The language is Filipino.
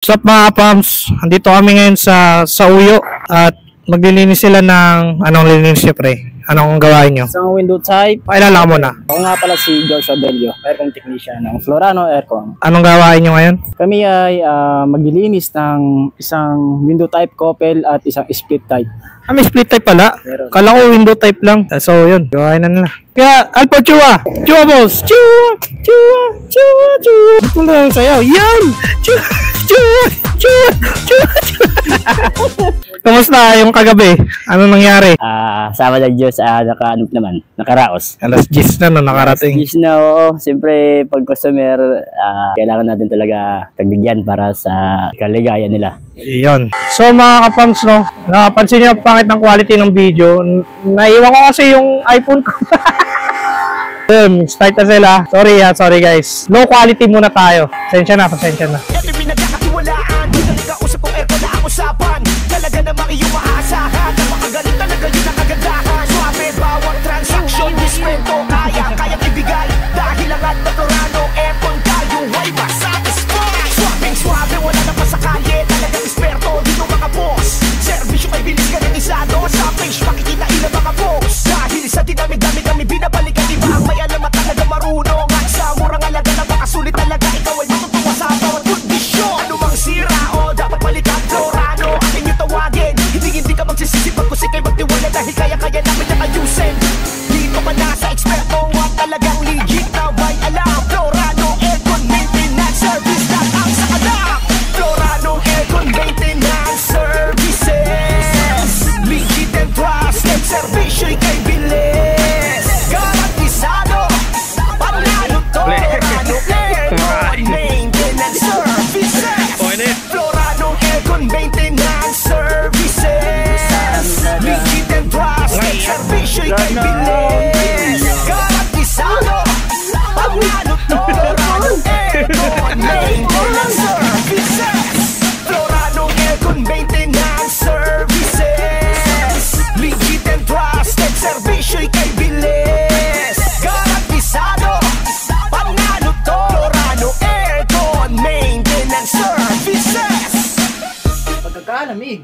What's up mga Pams? Andito kami ngayon sa Uyo at maglilinis sila ng anong lilinis niyo pre? Anong gawain nyo? Isang window type. Pakilala ka muna. Ako nga pala si George Abelio, aircon technician ng Florano Aircon. Anong gawain nyo ngayon? Kami ay maglilinis ng isang window type couple at isang split type. May split type pala. Meron. Kala ko window type lang. So yun, gawain na nila. Kaya Alpo Chua! Chua boss! Chua! Chua! Chua! Chua! Ito lang ang sayaw. Yan! Chua! Chua! Chua! Chua! Chua! Kamusta yung kagabi? Ano nangyari? Sama na Diyos, nakaraos. Alas 10 na nakarating. Yes na, oo. Siyempre, pag customer, kailangan natin talaga tagbigyan para sa kaligayan nila. Iyon. So mga kapams, no, nakapansin niyo ang pangit ng quality ng video. Naiwan ko kasi yung iPhone ko. Start na sila. Sorry guys. Low quality muna tayo. Pasensya na. Talaga namang iyong maasahan. Napakagaling talaga yun ang kagandahan. Suabe, bawat transaksyon, respeto, kayang ibigay. Dahil ang at naturano, aircon tayo ay masatisfy. Suabe, wala na pa sa kalye. Talagang esperto, dito mga boss. Servisyo ay bilis garantisado. Sa page, makikita ilang mga boss. Dahil sa dinami-dami kami binabalikan, di ba ang may alam at talaga marunong. At sa murang alaga na makasulit talaga, ikaw ay matutuwa sa bawat kondisyon. Anumang sira o dapat balikan, Florano aking yung tawagin. Hindi ka magsisisi pag kusik ay magtiwala. Dahil kaya namin na ayusin. Dito ka na sa eksperto at talagang legit na may alam. Florano Aircon Maintenance Service na ang sa alam. Florano Aircon Maintenance Services, legit and trusted. Servisyo'y kay bilis, garantisado. Panalo to, Florano Aircon Maintenance Services. Florano Aircon Maintenance Services, legit and trusted. Servisyo'y kay bilis, garantisado. Panalo to, Florano Aircon Maintenance Services. Florano Aircon Maintenance Services, legit and trusted. Servisyo'y kay bilis, garantisado. Panalo to, Florano Aircon Maintenance Services. Pagkakalamig.